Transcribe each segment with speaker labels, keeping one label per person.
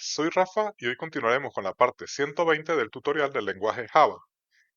Speaker 1: días, soy Rafa y hoy continuaremos con la parte 120 del tutorial del lenguaje Java.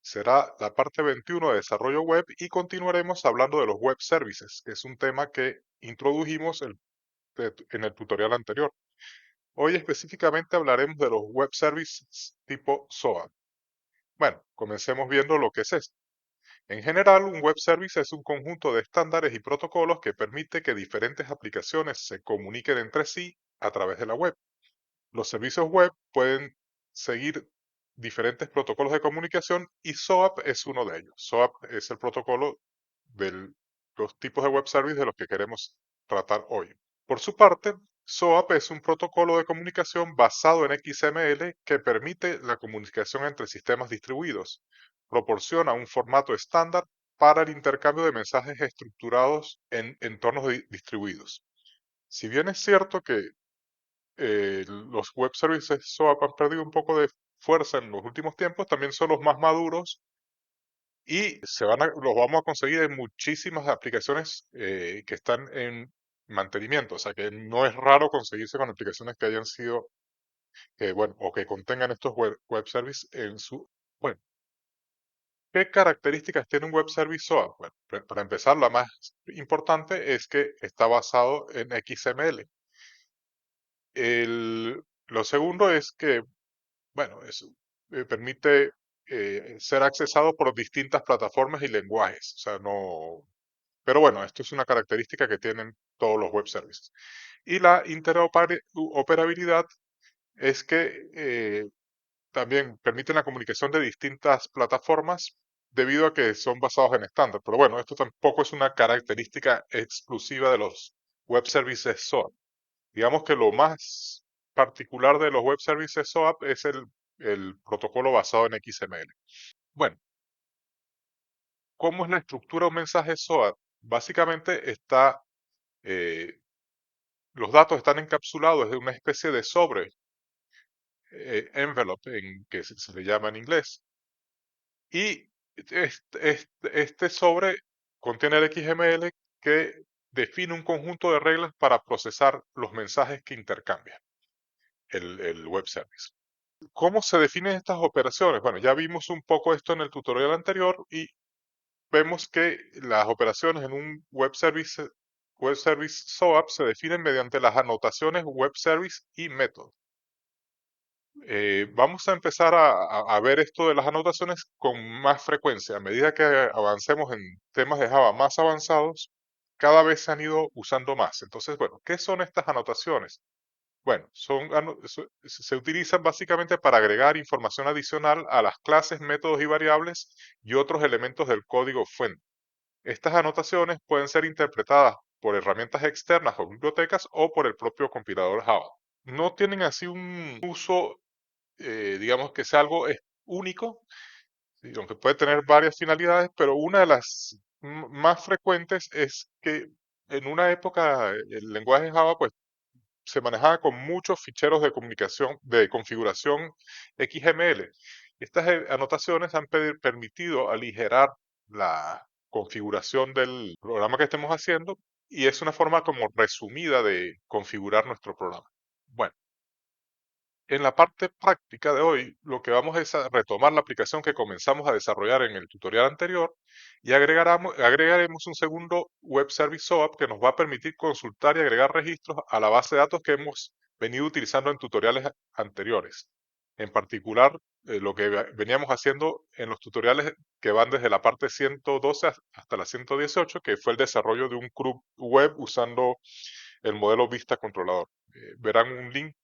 Speaker 1: Será la parte 21 de desarrollo web y continuaremos hablando de los web services, que es un tema que introdujimos en el tutorial anterior. Hoy específicamente hablaremos de los web services tipo SOAP. Bueno, comencemos viendo lo que es esto. En general, un web service es un conjunto de estándares y protocolos que permite que diferentes aplicaciones se comuniquen entre sí a través de la web. Los servicios web pueden seguir diferentes protocolos de comunicación y SOAP es uno de ellos. SOAP es el protocolo de los tipos de web service de los que queremos tratar hoy. Por su parte, SOAP es un protocolo de comunicación basado en XML que permite la comunicación entre sistemas distribuidos. Proporciona un formato estándar para el intercambio de mensajes estructurados en entornos distribuidos. Si bien es cierto que los web services SOAP han perdido un poco de fuerza en los últimos tiempos, también son los más maduros y los vamos a conseguir en muchísimas aplicaciones que están en mantenimiento. O sea que no es raro conseguirse con aplicaciones que hayan sido, bueno, o que contengan estos web services en su. Bueno, ¿qué características tiene un web service SOAP? Bueno, para empezar, la más importante es que está basado en XML. Lo segundo es que bueno, eso permite ser accesado por distintas plataformas y lenguajes. O sea, no. Pero bueno, esto es una característica que tienen todos los web services. Y la interoperabilidad es que también permiten la comunicación de distintas plataformas debido a que son basados en estándar. Pero bueno, esto tampoco es una característica exclusiva de los web services SOAP. Digamos que lo más particular de los web services SOAP es el protocolo basado en XML. Bueno, ¿cómo es la estructura de un mensaje SOAP? Básicamente eh, los datos están encapsulados en una especie de sobre, envelope, que se le llama en inglés. Y este sobre contiene el XML que define un conjunto de reglas para procesar los mensajes que intercambia el web service. ¿Cómo se definen estas operaciones? Bueno, ya vimos un poco esto en el tutorial anterior y vemos que las operaciones en un web service SOAP se definen mediante las anotaciones web service y método. Vamos a empezar a ver esto de las anotaciones con más frecuencia. A medida que avancemos en temas de Java más avanzados, cada vez se han ido usando más. Entonces, bueno, ¿qué son estas anotaciones? Bueno, se utilizan básicamente para agregar información adicional a las clases, métodos y variables y otros elementos del código fuente. Estas anotaciones pueden ser interpretadas por herramientas externas o bibliotecas o por el propio compilador Java. No tienen así un uso, digamos que sea algo único, sí, aunque puede tener varias finalidades, pero una de las más frecuentes es que en una época el lenguaje Java pues se manejaba con muchos ficheros de comunicación, de configuración XML. Estas anotaciones han permitido aligerar la configuración del programa que estemos haciendo y es una forma como resumida de configurar nuestro programa. Bueno, en la parte práctica de hoy, lo que vamos es a retomar la aplicación que comenzamos a desarrollar en el tutorial anterior y agregaremos un segundo web service SOAP que nos va a permitir consultar y agregar registros a la base de datos que hemos venido utilizando en tutoriales anteriores. En particular, lo que veníamos haciendo en los tutoriales que van desde la parte 112 hasta la 118, que fue el desarrollo de un CRUD web usando el modelo Vista Controlador. Verán un link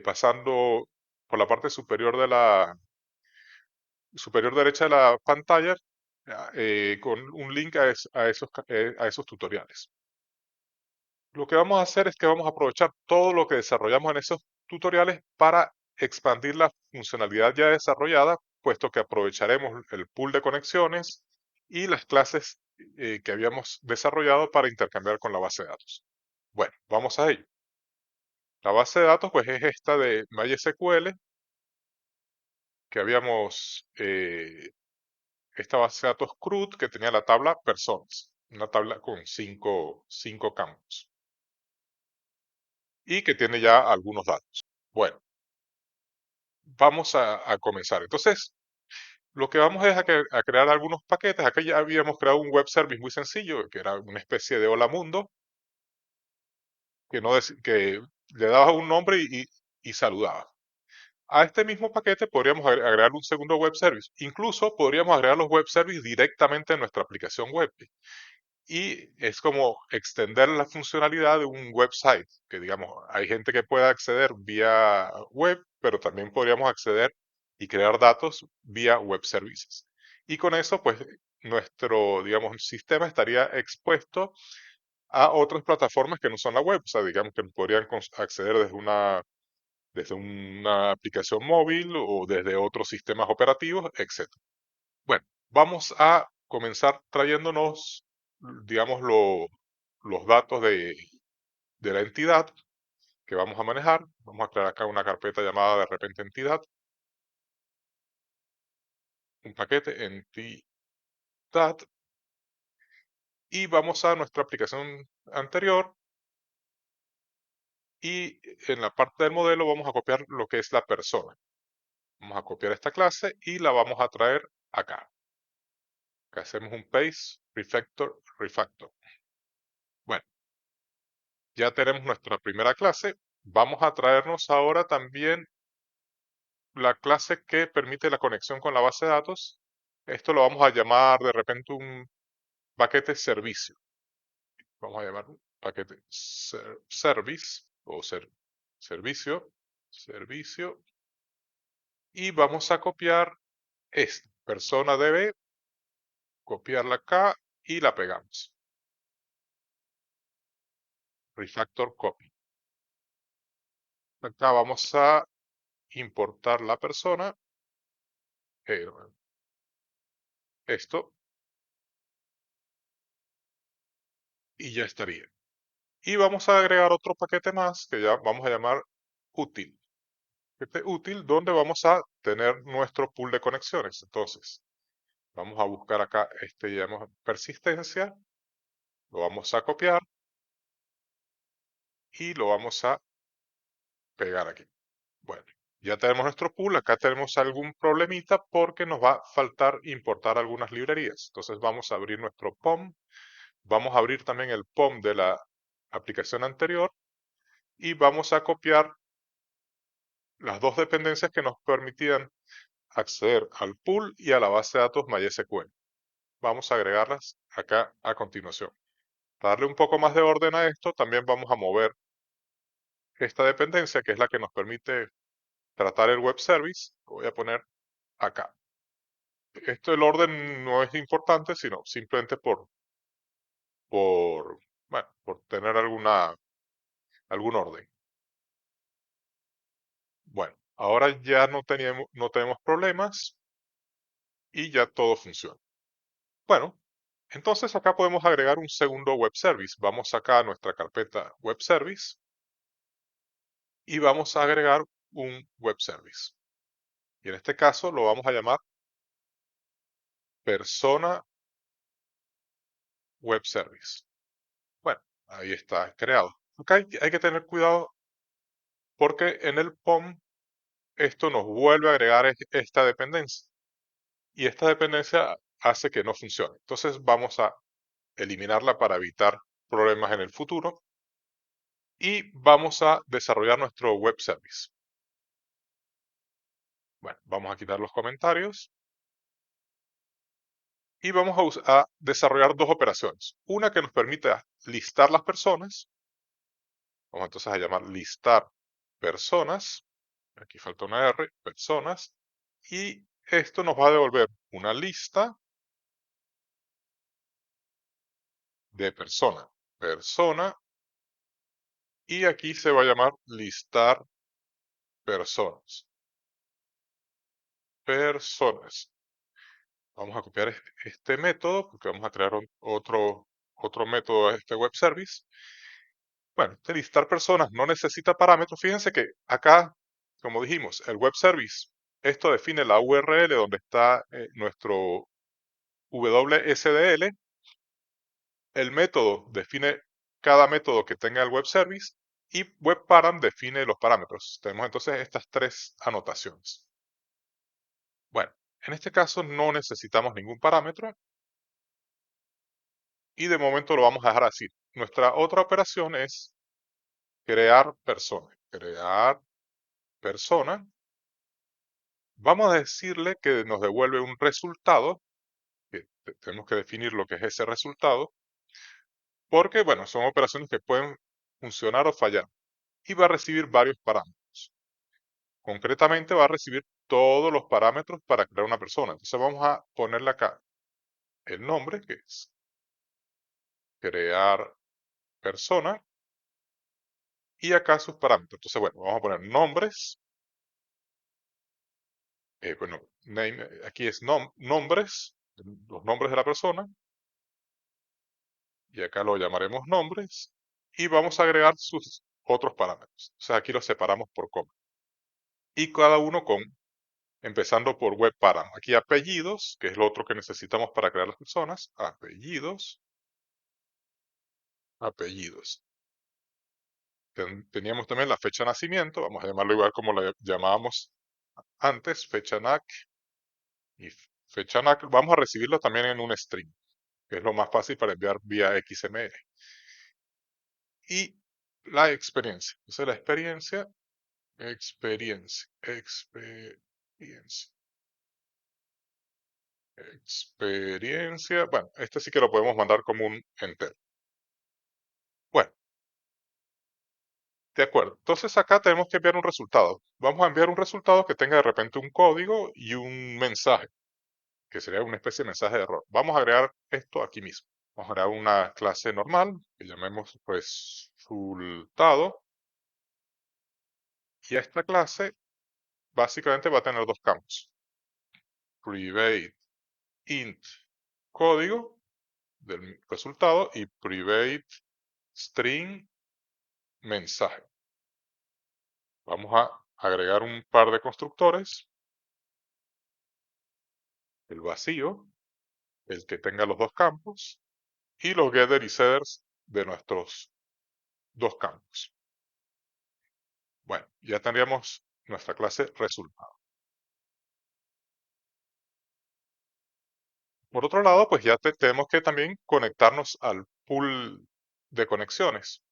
Speaker 1: pasando por la parte superior derecha de la pantalla con un link a esos tutoriales. Lo que vamos a hacer es que vamos a aprovechar todo lo que desarrollamos en esos tutoriales para expandir la funcionalidad ya desarrollada, puesto que aprovecharemos el pool de conexiones y las clases que habíamos desarrollado para intercambiar con la base de datos. Bueno, vamos a ello. La base de datos pues es esta de MySQL que habíamos, esta base de datos CRUD que tenía la tabla personas, una tabla con cinco campos y que tiene ya algunos datos. Bueno, vamos a comenzar. Entonces, lo que vamos es a crear algunos paquetes. Acá ya habíamos creado un web service muy sencillo, que era una especie de hola mundo, que le dabas un nombre y saludabas. A este mismo paquete podríamos agregar un segundo web service. Incluso podríamos agregar los web services directamente en nuestra aplicación web. Y es como extender la funcionalidad de un website, que digamos, hay gente que puede acceder vía web, pero también podríamos acceder y crear datos vía web services. Y con eso, pues, nuestro, digamos, sistema estaría expuesto a otras plataformas que no son la web. O sea, digamos que podrían acceder desde una aplicación móvil o desde otros sistemas operativos, etcétera. Bueno, vamos a comenzar trayéndonos, digamos, los datos de la entidad que vamos a manejar. Vamos a crear acá una carpeta llamada de repente entidad, un paquete entidad, y vamos a nuestra aplicación anterior y en la parte del modelo vamos a copiar lo que es la persona. Vamos a copiar esta clase y la vamos a traer acá. Acá hacemos un paste, refactor. Bueno, ya tenemos nuestra primera clase. Vamos a traernos ahora también la clase que permite la conexión con la base de datos. Esto lo vamos a llamar de repente un paquete servicio. Vamos a llamar un paquete service o servicio, servicio. Y vamos a copiar esta persona db, copiarla acá y la pegamos. Refactor copy. Acá vamos a importar la persona, eh, esto, y ya estaría. Y vamos a agregar otro paquete más que ya vamos a llamar útil. Paquete útil donde vamos a tener nuestro pool de conexiones. Entonces, vamos a buscar acá este llamamos persistencia, lo vamos a copiar y lo vamos a pegar aquí. Bueno, ya tenemos nuestro pool. Acá tenemos algún problemita porque nos va a faltar importar algunas librerías. Entonces vamos a abrir nuestro POM. Vamos a abrir también el POM de la aplicación anterior y vamos a copiar las dos dependencias que nos permitían acceder al pool y a la base de datos MySQL. Vamos a agregarlas acá a continuación. Para darle un poco más de orden a esto, también vamos a mover esta dependencia, que es la que nos permite tratar el web service. Lo voy a poner acá. Esto el orden no es importante, sino simplemente bueno, por tener algún orden. Bueno, ahora ya no tenemos problemas y ya todo funciona. Bueno, entonces acá podemos agregar un segundo web service. Vamos acá a nuestra carpeta web service y vamos a agregar un web service. Y en este caso lo vamos a llamar persona web service. Bueno, ahí está creado. Acá hay que tener cuidado porque en el POM esto nos vuelve a agregar esta dependencia. Y esta dependencia hace que no funcione. Entonces vamos a eliminarla para evitar problemas en el futuro. Y vamos a desarrollar nuestro web service. Bueno, vamos a quitar los comentarios y vamos a desarrollar dos operaciones. Una que nos permita listar las personas. Vamos entonces a llamar listar personas. Aquí falta una R, personas. Y esto nos va a devolver una lista de persona. Persona. Y aquí se va a llamar listar personas. Personas. Vamos a copiar este método porque vamos a crear otro método de este web service. Bueno, este listar personas no necesita parámetros. Fíjense que acá, como dijimos, el web service, esto define la URL donde está nuestro WSDL. El método define cada método que tenga el web service Y WebParam define los parámetros. Tenemos entonces estas tres anotaciones. Bueno, en este caso no necesitamos ningún parámetro y de momento lo vamos a dejar así. Nuestra otra operación es crear persona. Crear persona. Vamos a decirle que nos devuelve un resultado, que tenemos que definir lo que es ese resultado, porque, bueno, son operaciones que pueden funcionar o fallar. Y va a recibir varios parámetros. Concretamente va a recibir todos los parámetros para crear una persona. Entonces vamos a ponerle acá el nombre, que es crear persona, y acá sus parámetros. Entonces, bueno, vamos a poner nombres. Bueno, name, aquí es nombres, los nombres de la persona, y acá lo llamaremos nombres, y vamos a agregar sus otros parámetros. O sea, aquí los separamos por coma. Y cada uno empezando por web param. Aquí apellidos, que es lo otro que necesitamos para crear las personas. Apellidos, apellidos. Teníamos también la fecha de nacimiento, vamos a llamarlo igual como la llamábamos antes, fecha NAC y fecha NAC. Vamos a recibirlo también en un string, que es lo más fácil para enviar vía XML. Y la experiencia. Entonces la experiencia. Bueno, este sí que lo podemos mandar como un enter. Bueno, de acuerdo. Entonces acá tenemos que enviar un resultado. Vamos a enviar un resultado que tenga de repente un código y un mensaje, que sería una especie de mensaje de error. Vamos a agregar esto aquí mismo. Vamos a agregar una clase normal que llamemos resultado. Y esta clase básicamente va a tener dos campos. Private int código del resultado y private string mensaje. Vamos a agregar un par de constructores. El vacío, el que tenga los dos campos, y los getter y setters de nuestros dos campos. Bueno, ya tendríamos nuestra clase resultado. Por otro lado, pues ya tenemos que también conectarnos al pool de conexiones.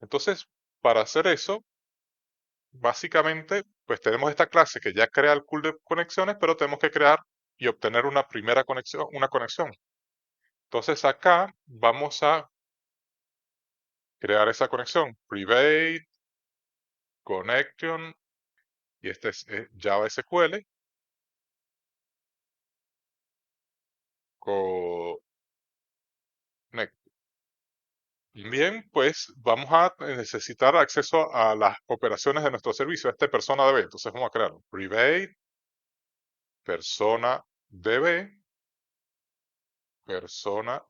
Speaker 1: Entonces, para hacer eso, básicamente, pues tenemos esta clase que ya crea el pool de conexiones, pero tenemos que crear y obtener una primera conexión, una conexión. Entonces acá vamos a crear esa conexión, private connection, y este es Java SQL, connect. Bien, pues vamos a necesitar acceso a las operaciones de nuestro servicio, a esta persona DB. Entonces vamos a crear un private persona DB, persona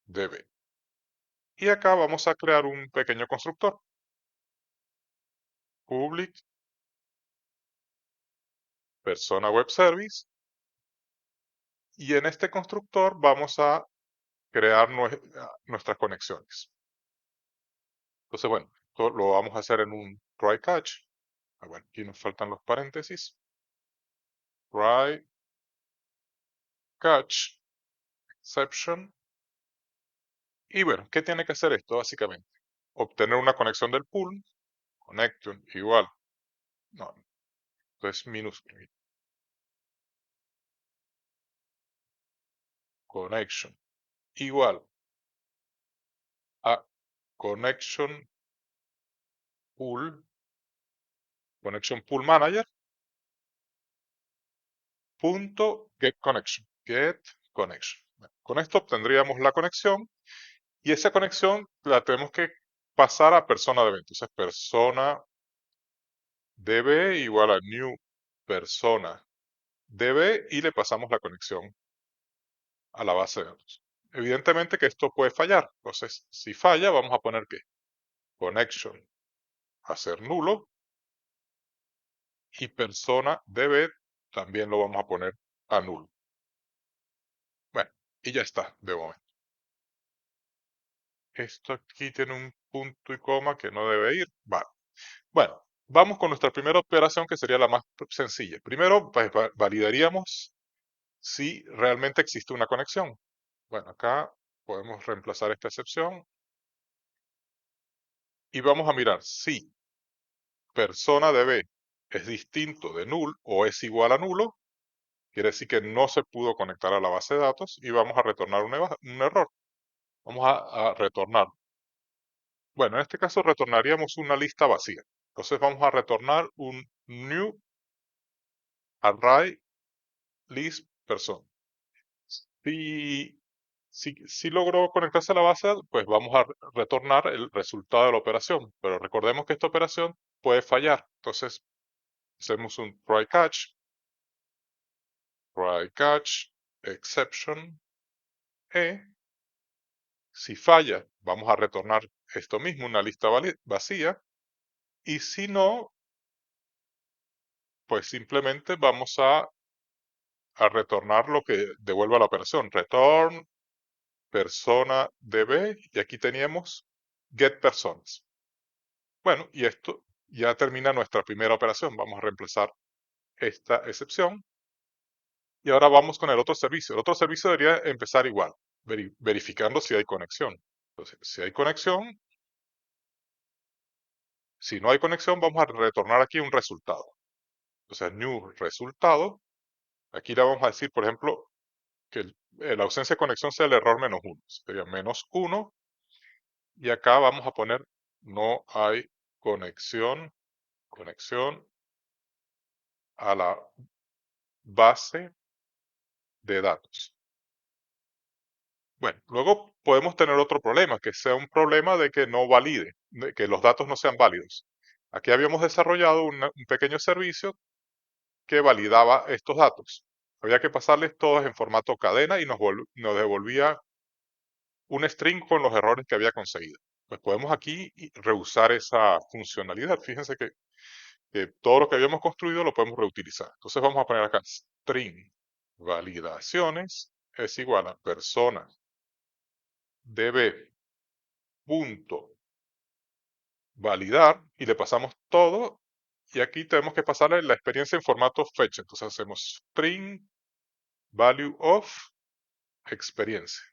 Speaker 1: DB. Y acá vamos a crear un pequeño constructor, public persona web service, y en este constructor vamos a crear nuestras conexiones. Entonces, bueno, esto lo vamos a hacer en un try catch. Bueno, aquí nos faltan los paréntesis. Try catch exception. Y bueno, ¿qué tiene que hacer esto básicamente? Obtener una conexión del pool, connection igual, no, entonces minúscula, connection igual a connection pool manager punto get connection, Bueno, con esto obtendríamos la conexión y esa conexión la tenemos que pasar a persona DB. Entonces persona DB igual a new persona DB y le pasamos la conexión a la base de datos. Evidentemente que esto puede fallar. Entonces, si falla, vamos a poner que connection a ser nulo y persona DB también lo vamos a poner a nulo. Bueno, y ya está de momento. Esto aquí tiene un punto y coma que no debe ir. Vale. Bueno, vamos con nuestra primera operación que sería la más sencilla. Primero, pues, validaríamos si realmente existe una conexión. Bueno, acá podemos reemplazar esta excepción y vamos a mirar si persona de B es distinto de null o es igual a nulo, quiere decir que no se pudo conectar a la base de datos y vamos a retornar un error. Vamos a retornar. Bueno, en este caso retornaríamos una lista vacía. Entonces vamos a retornar un new array list person. Si, si logró conectarse a la base, pues vamos a retornar el resultado de la operación. Pero recordemos que esta operación puede fallar. Entonces hacemos un try catch, exception, e. Si falla, vamos a retornar esto mismo, una lista vacía. Y si no, pues simplemente vamos a retornar lo que devuelva la operación. Return persona db y aquí teníamos get personas. Bueno, y esto ya termina nuestra primera operación. Vamos a reemplazar esta excepción y ahora vamos con el otro servicio. El otro servicio debería empezar igual, verificando si hay conexión. Entonces, si hay conexión, si no hay conexión, vamos a retornar aquí un resultado. Entonces, new resultado. Aquí le vamos a decir, por ejemplo, que la ausencia de conexión sea el error -1. Sería -1. Y acá vamos a poner no hay conexión a la base de datos. Bueno, luego podemos tener otro problema, que sea un problema de que no valide, de que los datos no sean válidos. Aquí habíamos desarrollado un pequeño servicio que validaba estos datos. Había que pasarles todos en formato cadena y nos devolvía un string con los errores que había conseguido. Pues podemos aquí reusar esa funcionalidad. Fíjense que todo lo que habíamos construido lo podemos reutilizar. Entonces vamos a poner acá string validaciones es igual a persona db punto validar y le pasamos todo y aquí tenemos que pasarle la experiencia en formato fecha. Entonces hacemos string value of experiencia.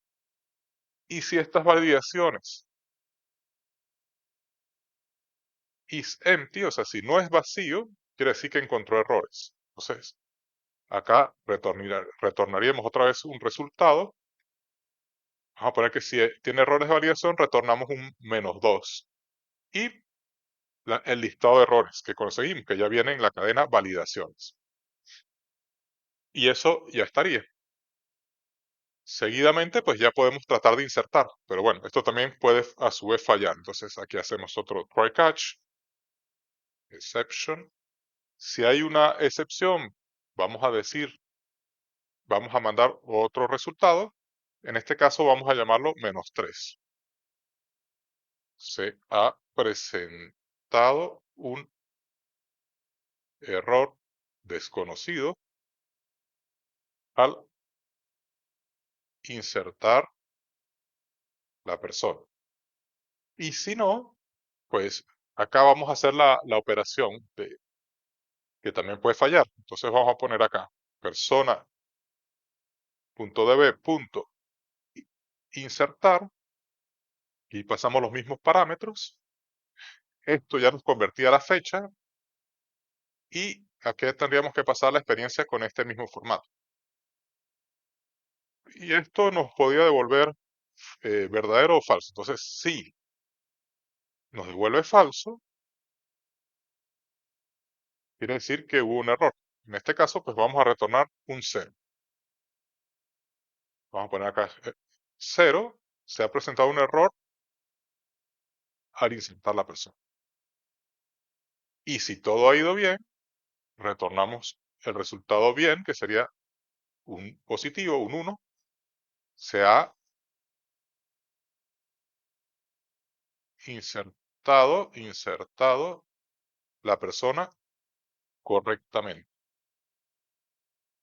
Speaker 1: Y si estas validaciones is empty, o sea, si no es vacío, quiere decir que encontró errores. Entonces, acá retornaríamos otra vez un resultado. Vamos a poner que si tiene errores de validación, retornamos un -2. Y el listado de errores que conseguimos, que ya viene en la cadena validaciones. Y eso ya estaría. Seguidamente, pues ya podemos tratar de insertar. Pero bueno, esto también puede a su vez fallar. Entonces aquí hacemos otro try catch, exception. Si hay una excepción, vamos a decir, vamos a mandar otro resultado. En este caso vamos a llamarlo -3. Se ha presentado un error desconocido al insertar la persona. Y si no, pues acá vamos a hacer la operación que también puede fallar. Entonces vamos a poner acá persona.db.insertar y pasamos los mismos parámetros. Esto ya nos convertía a la fecha y aquí tendríamos que pasar la experiencia con este mismo formato. Y esto nos podía devolver verdadero o falso. Entonces, si nos devuelve falso, quiere decir que hubo un error. En este caso, pues vamos a retornar un 0. Vamos a poner acá 0. Se ha presentado un error al insertar la persona. Y si todo ha ido bien, retornamos el resultado bien, que sería un positivo, un 1. Se ha insertado la persona correctamente.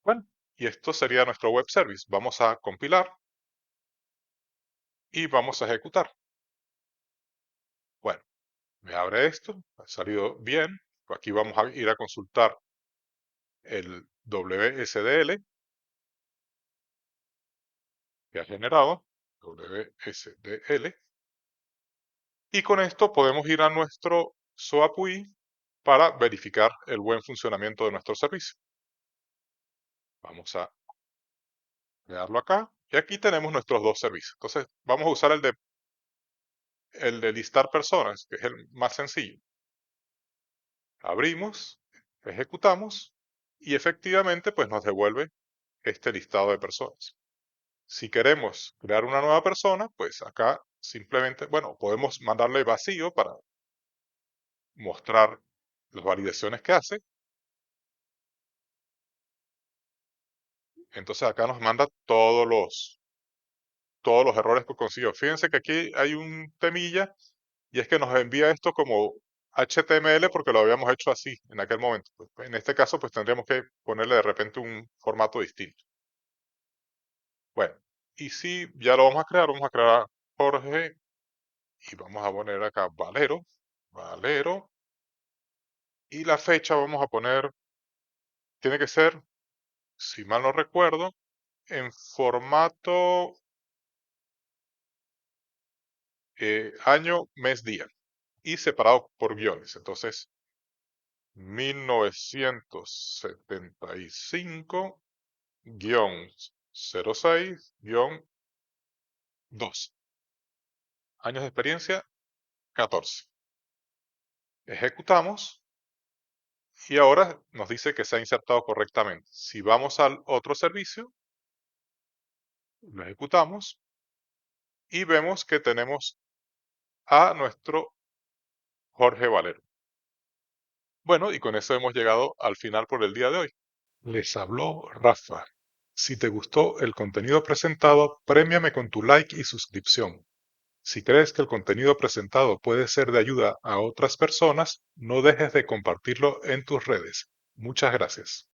Speaker 1: Bueno, y esto sería nuestro web service. Vamos a compilar y vamos a ejecutar. Me abre esto, ha salido bien. Aquí vamos a ir a consultar el WSDL que ha generado, WSDL, y con esto podemos ir a nuestro SOAP UI para verificar el buen funcionamiento de nuestro servicio. Vamos a darlo acá y aquí tenemos nuestros dos servicios. Entonces vamos a usar el de listar personas, que es el más sencillo. Abrimos, ejecutamos y efectivamente pues nos devuelve este listado de personas. Si queremos crear una nueva persona, pues acá simplemente, bueno, podemos mandarle vacío para mostrar las validaciones que hace. Entonces acá nos manda todos los errores que consiguió. Fíjense que aquí hay un temilla y es que nos envía esto como HTML porque lo habíamos hecho así en aquel momento. Pues, en este caso, pues tendríamos que ponerle de repente un formato distinto. Bueno, y si ya lo vamos a crear a Jorge y vamos a poner acá Valero, y la fecha vamos a poner, tiene que ser, si mal no recuerdo, en formato año, mes, día y separado por guiones. Entonces, 1975-06-2. Años de experiencia, 14. Ejecutamos y ahora nos dice que se ha insertado correctamente. Si vamos al otro servicio, lo ejecutamos y vemos que tenemos a nuestro Jorge Valero. Bueno, y con eso hemos llegado al final por el día de hoy. Les habló Rafa. Si te gustó el contenido presentado, premiame con tu like y suscripción. Si crees que el contenido presentado puede ser de ayuda a otras personas, no dejes de compartirlo en tus redes. Muchas gracias.